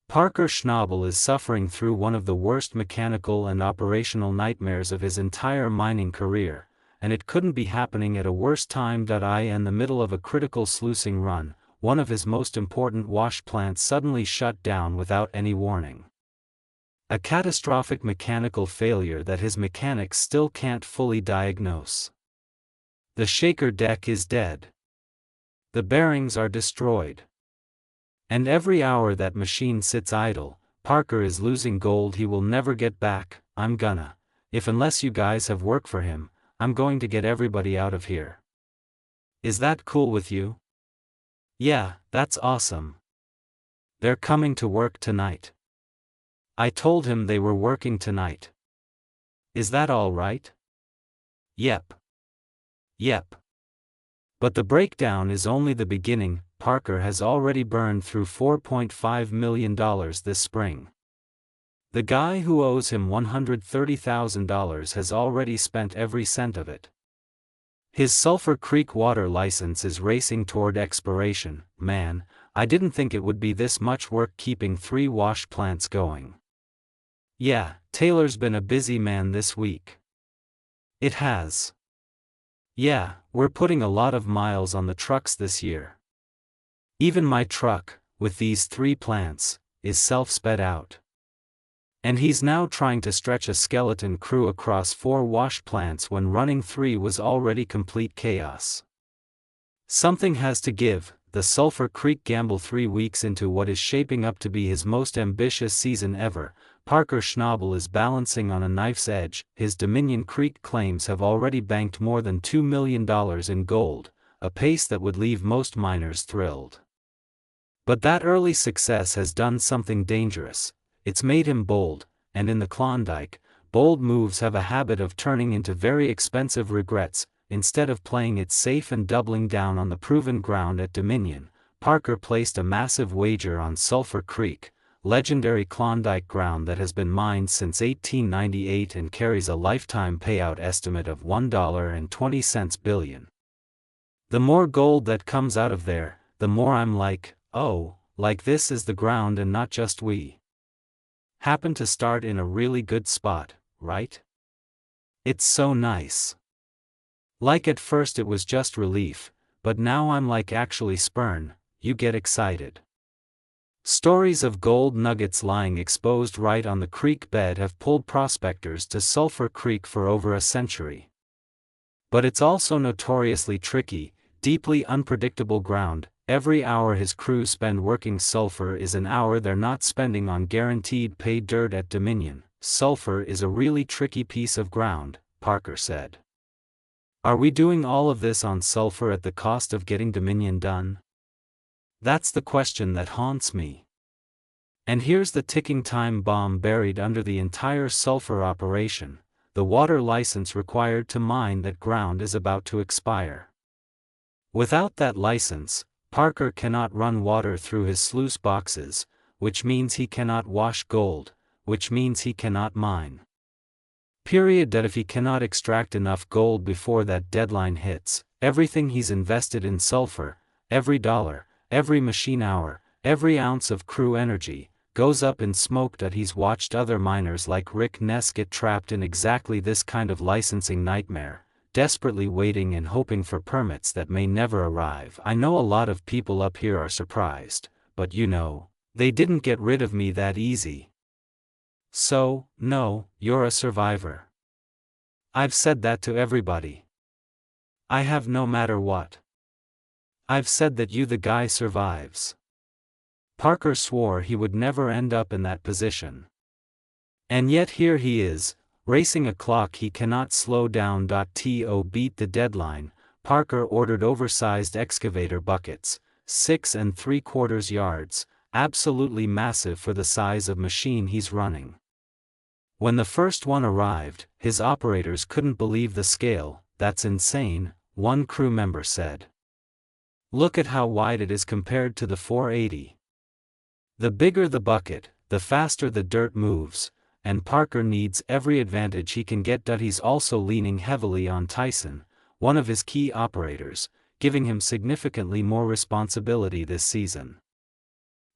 Parker Schnabel is suffering through one of the worst mechanical and operational nightmares of his entire mining career, and it couldn't be happening at a worse time. In the middle of a critical sluicing run, one of his most important wash plants suddenly shut down without any warning. A catastrophic mechanical failure that his mechanics still can't fully diagnose. The shaker deck is dead. The bearings are destroyed. And every hour that machine sits idle, Parker is losing gold he will never get back. Unless you guys have work for him, I'm going to get everybody out of here. Is that cool with you? Yeah, that's awesome. They're coming to work tonight. I told him they were working tonight. Is that all right? Yep. But the breakdown is only the beginning. Parker has already burned through $4.5 million this spring. The guy who owes him $130,000 has already spent every cent of it. His Sulphur Creek water license is racing toward expiration. Man, I didn't think it would be this much work keeping 3 wash plants going. Yeah, Taylor's been a busy man this week. It has. Yeah, we're putting a lot of miles on the trucks this year. Even my truck, with these 3 plants, is self-sped out. And he's now trying to stretch a skeleton crew across 4 wash plants when running 3 was already complete chaos. Something has to give. The Sulphur Creek gamble 3 weeks into what is shaping up to be his most ambitious season ever. Parker Schnabel is balancing on a knife's edge. His Dominion Creek claims have already banked more than $2 million in gold, a pace that would leave most miners thrilled. But that early success has done something dangerous. It's made him bold, and in the Klondike, bold moves have a habit of turning into very expensive regrets. Instead of playing it safe and doubling down on the proven ground at Dominion, Parker placed a massive wager on Sulphur Creek, legendary Klondike ground that has been mined since 1898 and carries a lifetime payout estimate of $1.20 billion. The more gold that comes out of there, the more I'm like, oh, like this is the ground and not just we happen to start in a really good spot, right? It's so nice. Like at first it was just relief, but now I'm like actually spurn, you get excited. Stories of gold nuggets lying exposed right on the creek bed have pulled prospectors to Sulphur Creek for over a century. But it's also notoriously tricky, deeply unpredictable ground. Every hour his crew spend working sulfur is an hour they're not spending on guaranteed pay dirt at Dominion. Sulfur is a really tricky piece of ground, Parker said. Are we doing all of this on sulfur at the cost of getting Dominion done? That's the question that haunts me. And here's the ticking time bomb buried under the entire sulfur operation: the water license required to mine that ground is about to expire. Without that license, Parker cannot run water through his sluice boxes, which means he cannot wash gold, which means he cannot mine. That if he cannot extract enough gold before that deadline hits, everything he's invested in sulfur, every dollar, every machine hour, every ounce of crew energy, goes up in smoke. He's watched other miners like Rick Ness get trapped in exactly this kind of licensing nightmare, desperately waiting and hoping for permits that may never arrive. I know a lot of people up here are surprised, but they didn't get rid of me that easy. So, no, you're a survivor. I've said that to everybody. I have, no matter what. I've said that you the guy survives. Parker swore he would never end up in that position. And yet here he is, racing a clock he cannot slow down. To beat the deadline, Parker ordered oversized excavator buckets, 6 3/4 yards, absolutely massive for the size of machine he's running. When the first one arrived, his operators couldn't believe the scale. That's insane, one crew member said. Look at how wide it is compared to the 480. The bigger the bucket, the faster the dirt moves, and Parker needs every advantage he can get. He's also leaning heavily on Tyson, one of his key operators, giving him significantly more responsibility this season.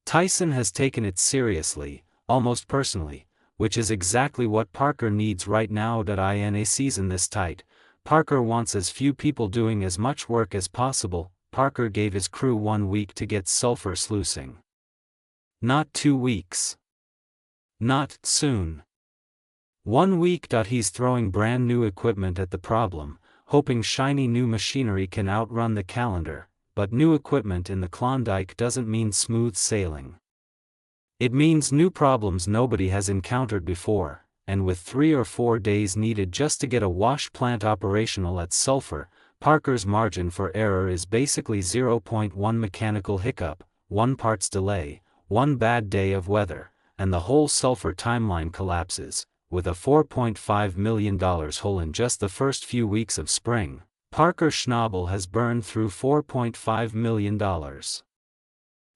Tyson has taken it seriously, almost personally, which is exactly what Parker needs right now. In a season this tight, Parker wants as few people doing as much work as possible. Parker gave his crew 1 week to get sulfur sluicing. Not 2 weeks. Not soon. 1 week. He's throwing brand new equipment at the problem, hoping shiny new machinery can outrun the calendar, but new equipment in the Klondike doesn't mean smooth sailing. It means new problems nobody has encountered before, and with 3 or 4 days needed just to get a wash plant operational at sulfur, Parker's margin for error is basically 0.1 mechanical hiccup, 1 parts delay, 1 bad day of weather, and the whole sulfur timeline collapses. With a $4.5 million hole in just the first few weeks of spring, Parker Schnabel has burned through $4.5 million.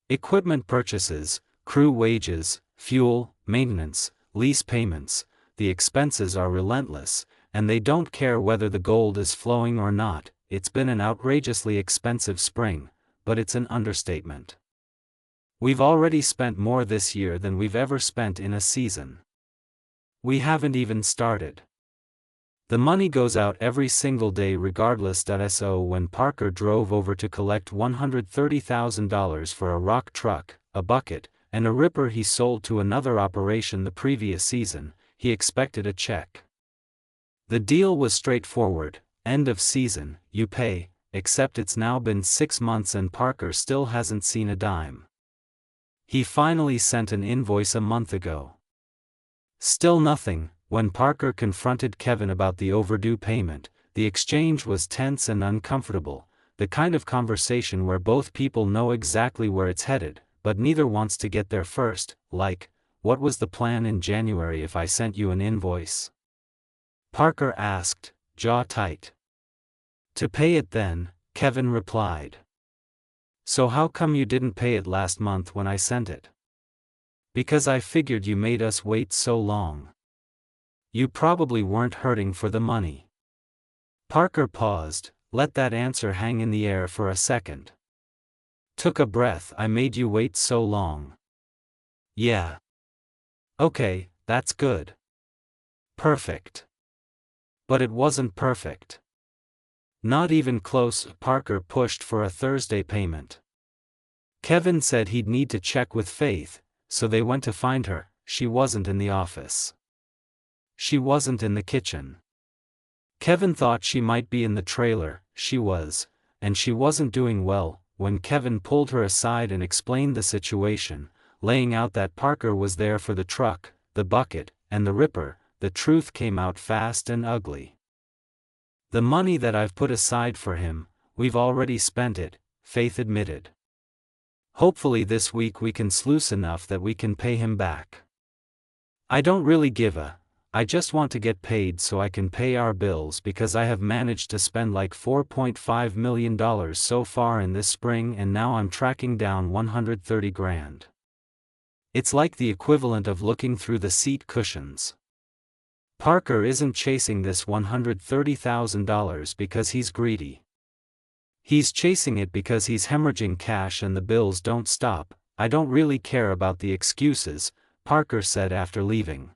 Equipment purchases, crew wages, fuel, maintenance, lease payments, the expenses are relentless, and they don't care whether the gold is flowing or not. It's been an outrageously expensive spring, but it's an understatement. We've already spent more this year than we've ever spent in a season. We haven't even started. The money goes out every single day regardless. So when Parker drove over to collect $130,000 for a rock truck, a bucket, and a ripper he sold to another operation the previous season, he expected a check. The deal was straightforward: end of season, you pay, except it's now been 6 months and Parker still hasn't seen a dime. He finally sent an invoice a month ago. Still nothing. When Parker confronted Kevin about the overdue payment, the exchange was tense and uncomfortable, the kind of conversation where both people know exactly where it's headed, but neither wants to get there first, like, "What was the plan in January if I sent you an invoice?" Parker asked, jaw tight. "To pay it then," Kevin replied. "So how come you didn't pay it last month when I sent it?" "Because I figured you made us wait so long. You probably weren't hurting for the money." Parker paused, let that answer hang in the air for a second. Took a breath. "I made you wait so long." "Yeah. Okay, that's good. Perfect." But it wasn't perfect. Not even close. Parker pushed for a Thursday payment. Kevin said he'd need to check with Faith, so they went to find her. She wasn't in the office. She wasn't in the kitchen. Kevin thought she might be in the trailer. She was, and she wasn't doing well. When Kevin pulled her aside and explained the situation, laying out that Parker was there for the truck, the bucket, and the ripper, the truth came out fast and ugly. "The money that I've put aside for him, we've already spent it," Faith admitted. "Hopefully this week we can sluice enough that we can pay him back. I don't really give a. I just want to get paid so I can pay our bills because I have managed to spend like $4.5 million so far in this spring and now I'm tracking down 130 grand. It's like the equivalent of looking through the seat cushions." Parker isn't chasing this $130,000 because he's greedy. He's chasing it because he's hemorrhaging cash and the bills don't stop. "I don't really care about the excuses," Parker said after leaving.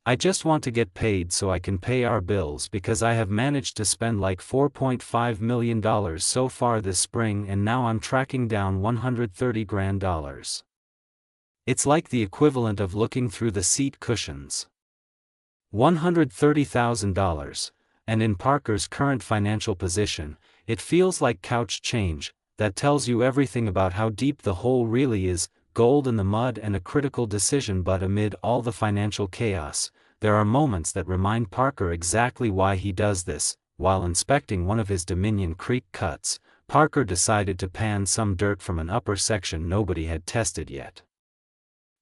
"I just want to get paid so I can pay our bills because I have managed to spend like $4.5 million so far this spring and now I'm tracking down 130 grand dollars. It's like the equivalent of looking through the seat cushions. $130,000, and in Parker's current financial position, it feels like couch change. That tells you everything about how deep the hole really is, gold in the mud and a critical decision. But amid all the financial chaos, there are moments that remind Parker exactly why he does this. While inspecting one of his Dominion Creek cuts, Parker decided to pan some dirt from an upper section nobody had tested yet.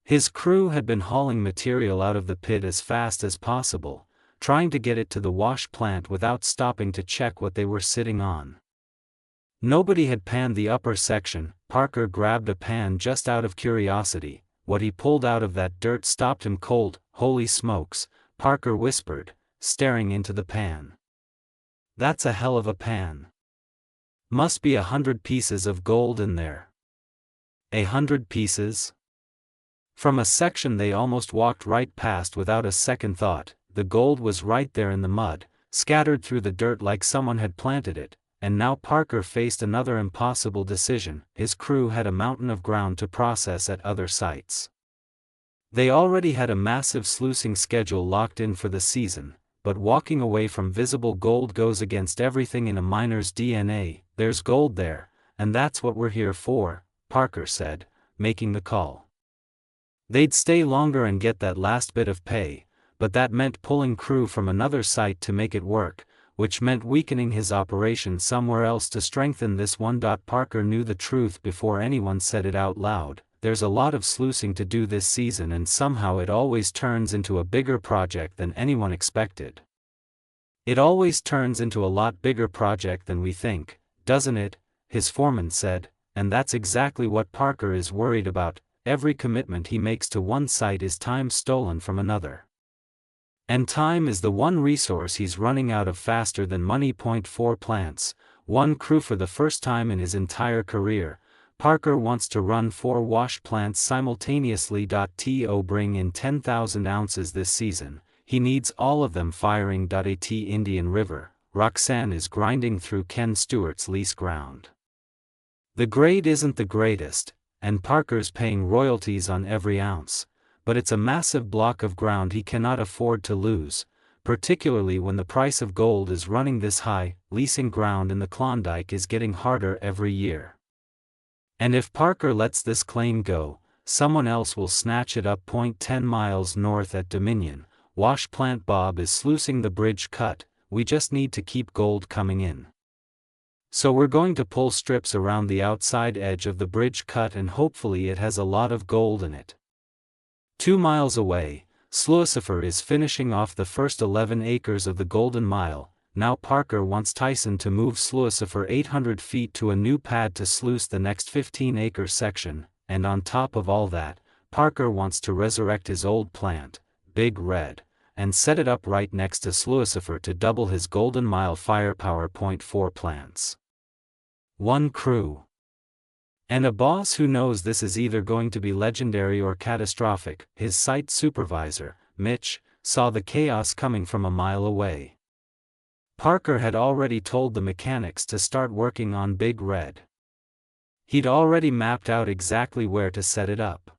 His crew had been hauling material out of the pit as fast as possible, trying to get it to the wash plant without stopping to check what they were sitting on. Nobody had panned the upper section. Parker grabbed a pan just out of curiosity. What he pulled out of that dirt stopped him cold. "Holy smokes," Parker whispered, staring into the pan. "That's a hell of a pan. Must be 100 pieces of gold in there." 100 pieces? From a section they almost walked right past without a second thought. The gold was right there in the mud, scattered through the dirt like someone had planted it, and now Parker faced another impossible decision. His crew had a mountain of ground to process at other sites. They already had a massive sluicing schedule locked in for the season, but walking away from visible gold goes against everything in a miner's DNA. There's gold there, and that's what we're here for, Parker said, making the call. They'd stay longer and get that last bit of pay, but that meant pulling crew from another site to make it work, which meant weakening his operation somewhere else to strengthen this one. Parker knew the truth before anyone said it out loud. There's a lot of sluicing to do this season, and somehow it always turns into a bigger project than anyone expected. It always turns into a lot bigger project than we think, doesn't it? His foreman said, and that's exactly what Parker is worried about. Every commitment he makes to one site is time stolen from another. And time is the one resource he's running out of faster than money. 4 plants, one crew for the first time in his entire career. Parker wants to run 4 wash plants simultaneously. To bring in 10,000 ounces this season, he needs all of them firing. At Indian River, Roxanne is grinding through Ken Stewart's lease ground. The grade isn't the greatest, and Parker's paying royalties on every ounce, but it's a massive block of ground he cannot afford to lose, particularly when the price of gold is running this high. Leasing ground in the Klondike is getting harder every year. And if Parker lets this claim go, someone else will snatch it up. 10 miles north at Dominion, wash plant Bob is sluicing the bridge cut. We just need to keep gold coming in. So we're going to pull strips around the outside edge of the bridge cut, and hopefully it has a lot of gold in it. 2 miles away, Sluicifer is finishing off the first 11 acres of the Golden Mile. Now Parker wants Tyson to move Sluicifer 800 feet to a new pad to sluice the next 15-acre section, and on top of all that, Parker wants to resurrect his old plant, Big Red, and set it up right next to Sluicifer to double his Golden Mile firepower. 4 plants. 1 crew. And a boss who knows this is either going to be legendary or catastrophic. His site supervisor, Mitch, saw the chaos coming from a mile away. Parker had already told the mechanics to start working on Big Red. He'd already mapped out exactly where to set it up.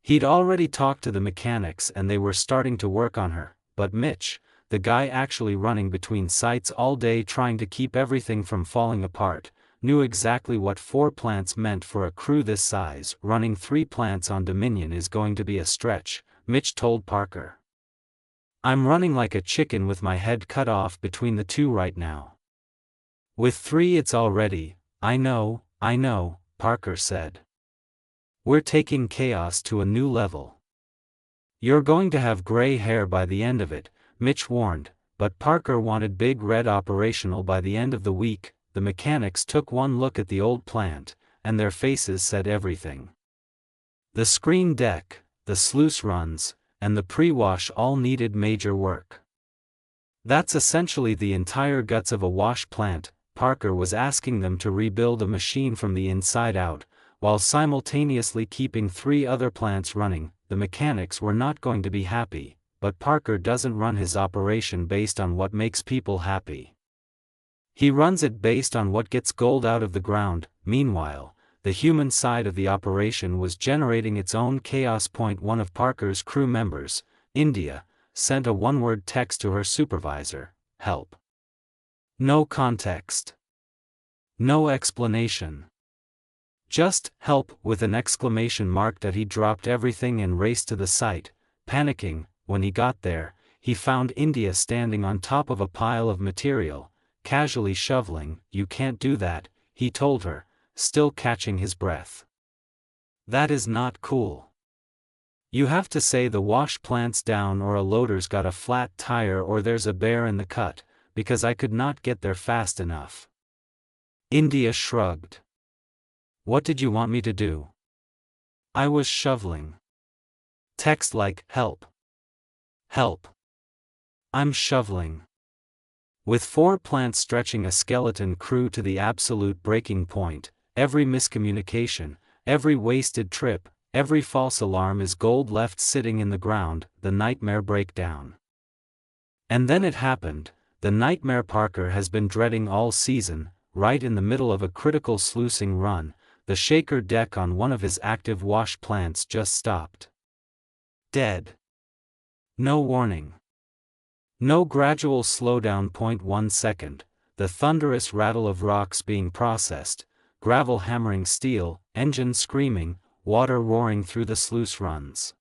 He'd already talked to the mechanics and they were starting to work on her, but Mitch, the guy actually running between sites all day trying to keep everything from falling apart, knew exactly what 4 plants meant for a crew this size. Running 3 plants on Dominion is going to be a stretch, Mitch told Parker. I'm running like a chicken with my head cut off between the 2 right now. With 3 it's already, I know, Parker said. We're taking chaos to a new level. You're going to have gray hair by the end of it, Mitch warned, but Parker wanted Big Red operational by the end of the week. The mechanics took one look at the old plant, and their faces said everything. The screen deck, the sluice runs, and the pre-wash all needed major work. That's essentially the entire guts of a wash plant. Parker was asking them to rebuild a machine from the inside out, while simultaneously keeping 3 other plants running. The mechanics were not going to be happy, but Parker doesn't run his operation based on what makes people happy. He runs it based on what gets gold out of the ground. Meanwhile, the human side of the operation was generating its own chaos. One of Parker's crew members, India, sent a one-word text to her supervisor, help. No context. No explanation. Just, help, with an exclamation mark. He dropped everything and raced to the site, panicking. When he got there, he found India standing on top of a pile of material, casually shoveling. You can't do that, he told her, still catching his breath. That is not cool. You have to say the wash plant's down, or a loader's got a flat tire, or there's a bear in the cut, because I could not get there fast enough. India shrugged. What did you want me to do? I was shoveling. Text like, help. Help. I'm shoveling. With 4 plants stretching a skeleton crew to the absolute breaking point, every miscommunication, every wasted trip, every false alarm is gold left sitting in the ground, the nightmare breakdown. And then it happened, the nightmare Parker has been dreading all season. Right in the middle of a critical sluicing run, the shaker deck on one of his active wash plants just stopped. Dead. No warning. No gradual slowdown. 1 second, the thunderous rattle of rocks being processed, gravel hammering steel, engine screaming, water roaring through the sluice runs.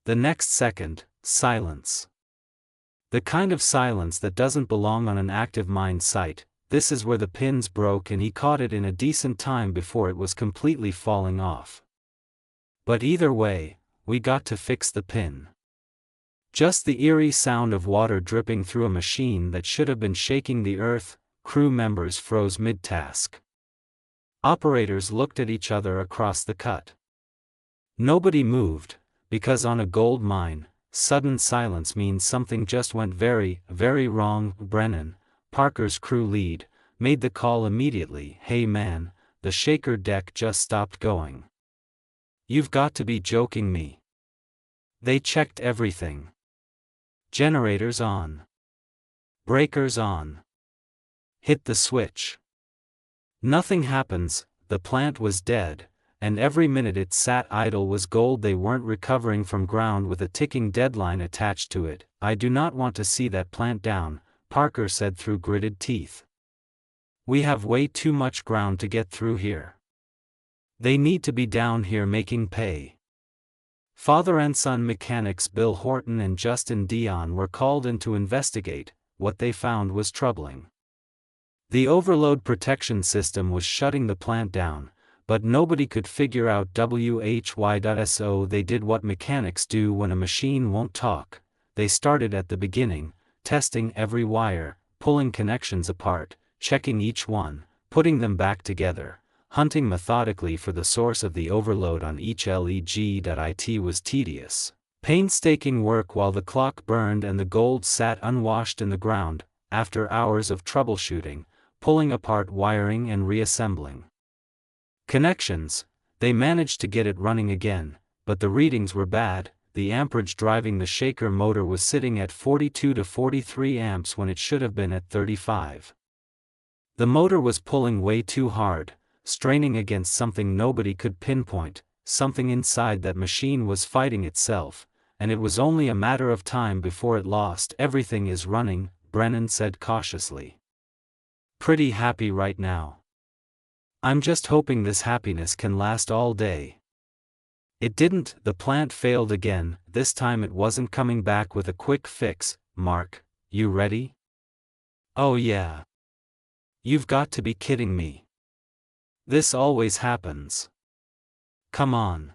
The next second, silence. The kind of silence that doesn't belong on an active mine site. This is where the pins broke and he caught it in a decent time before it was completely falling off. But either way, we got to fix the pin. Just the eerie sound of water dripping through a machine that should have been shaking the earth. Crew members froze mid-task. Operators looked at each other across the cut. Nobody moved, because on a gold mine, sudden silence means something just went very, very wrong. Brennan, Parker's crew lead, made the call immediately. Hey man, the shaker deck just stopped going. You've got to be joking me. They checked everything. Generators on. Breakers on. Hit the switch. Nothing happens. The plant was dead, and every minute it sat idle was gold they weren't recovering from ground with a ticking deadline attached to it. I do not want to see that plant down, Parker said through gritted teeth. We have way too much ground to get through here. They need to be down here making pay. Father and son mechanics Bill Horton and Justin Dion were called in to investigate. What they found was troubling. The overload protection system was shutting the plant down, but nobody could figure out why. So they did what mechanics do when a machine won't talk. They started at the beginning, testing every wire, pulling connections apart, checking each one, putting them back together, hunting methodically for the source of the overload on each leg. It was tedious, painstaking work while the clock burned and the gold sat unwashed in the ground. After hours of troubleshooting, pulling apart wiring and reassembling connections, they managed to get it running again, but the readings were bad. The amperage driving the shaker motor was sitting at 42 to 43 amps when it should have been at 35. The motor was pulling way too hard, straining against something nobody could pinpoint. Something inside that machine was fighting itself, and it was only a matter of time before it lost. Everything is running, Brennan said cautiously. Pretty happy right now. I'm just hoping this happiness can last all day. It didn't. The plant failed again. This time it wasn't coming back with a quick fix. Mark, you ready? Oh yeah. You've got to be kidding me. This always happens. Come on.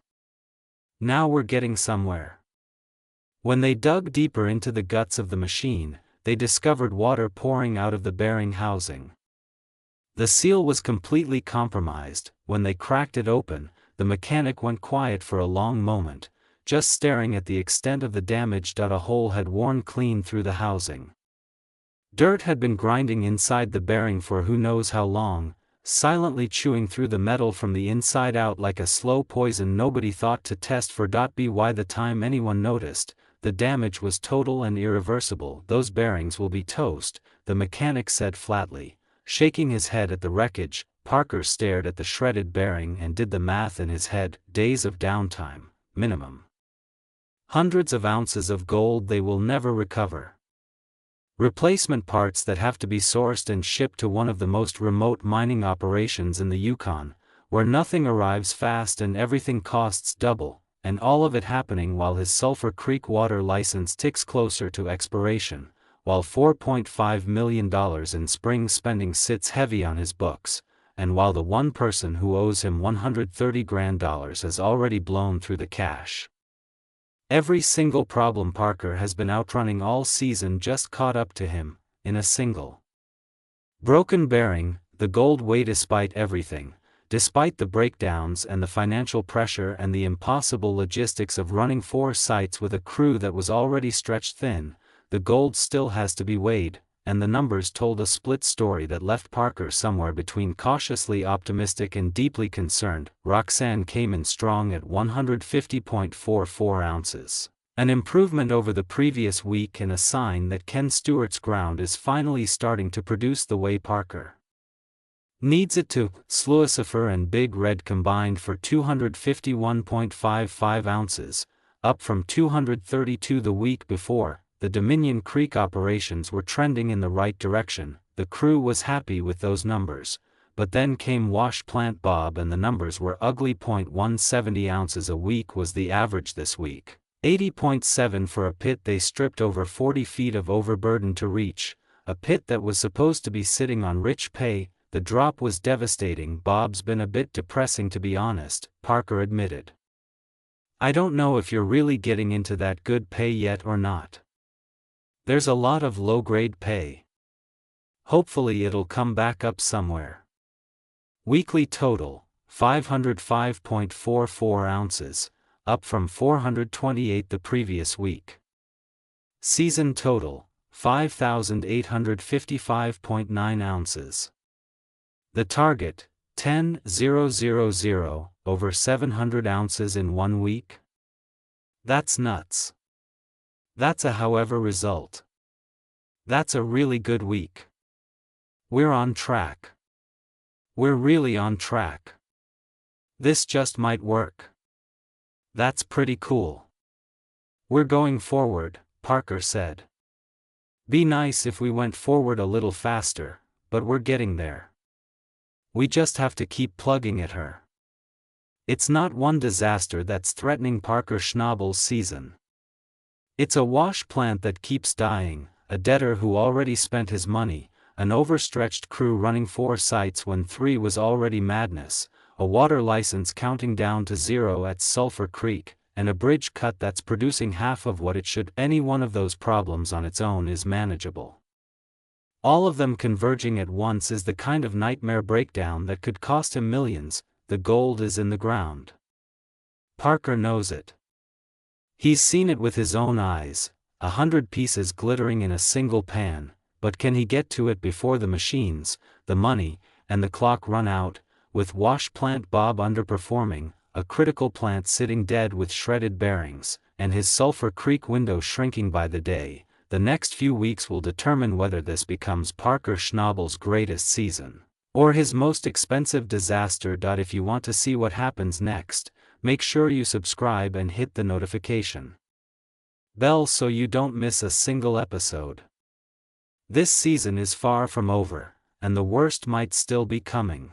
Now we're getting somewhere. When they dug deeper into the guts of the machine, they discovered water pouring out of the bearing housing. The seal was completely compromised. When they cracked it open, the mechanic went quiet for a long moment, just staring at the extent of the damage. A hole had worn clean through the housing. Dirt had been grinding inside the bearing for who knows how long, silently chewing through the metal from the inside out like a slow poison nobody thought to test for. By the time anyone noticed, the damage was total and irreversible. Those bearings will be toast, the mechanic said flatly, shaking his head at the wreckage. Parker stared at the shredded bearing and did the math in his head. Days of downtime, minimum. Hundreds of ounces of gold they will never recover. Replacement parts that have to be sourced and shipped to one of the most remote mining operations in the Yukon, where nothing arrives fast and everything costs double, and all of it happening while his Sulphur Creek water license ticks closer to expiration, while $4.5 million in spring spending sits heavy on his books, and while the one person who owes him $130,000 has already blown through the cash. Every single problem Parker has been outrunning all season just caught up to him, in a single broken bearing. The gold weighed despite everything, despite the breakdowns and the financial pressure and the impossible logistics of running 4 sites with a crew that was already stretched thin. The gold still has to be weighed, and the numbers told a split story that left Parker somewhere between cautiously optimistic and deeply concerned. Roxanne came in strong at 150.44 ounces. An improvement over the previous week and a sign that Ken Stewart's ground is finally starting to produce the way Parker needs it to. Lucifer and Big Red combined for 251.55 ounces, up from 232 the week before. The Dominion Creek operations were trending in the right direction. The crew was happy with those numbers, but then came Wash Plant Bob and the numbers were ugly. 170 ounces a week was the average this week. 80.7 for a pit they stripped over 40 feet of overburden to reach, a pit that was supposed to be sitting on rich pay. The drop was devastating. Bob's been a bit depressing to be honest, Parker admitted. I don't know if you're really getting into that good pay yet or not. There's a lot of low-grade pay. Hopefully it'll come back up somewhere. Weekly total, 505.44 ounces, up from 428 the previous week. Season total, 5,855.9 ounces. The target, 10,000, over 700 ounces in 1 week? That's nuts. That's a however result. That's a really good week. We're on track. We're really on track. This just might work. That's pretty cool. We're going forward, Parker said. Be nice if we went forward a little faster, but we're getting there. We just have to keep plugging at her. It's not one disaster that's threatening Parker Schnabel's season. It's a wash plant that keeps dying, a debtor who already spent his money, an overstretched crew running 4 sites when 3 was already madness, a water license counting down to 0 at Sulphur Creek, and a bridge cut that's producing half of what it should. Any one of those problems on its own is manageable. All of them converging at once is the kind of nightmare breakdown that could cost him millions. The gold is in the ground. Parker knows it. He's seen it with his own eyes, 100 pieces glittering in a single pan, but can he get to it before the machines, the money, and the clock run out? With Wash Plant Bob underperforming, a critical plant sitting dead with shredded bearings, and his Sulphur Creek window shrinking by the day, the next few weeks will determine whether this becomes Parker Schnabel's greatest season, or his most expensive disaster. If you want to see what happens next, make sure you subscribe and hit the notification bell so you don't miss a single episode. This season is far from over, and the worst might still be coming.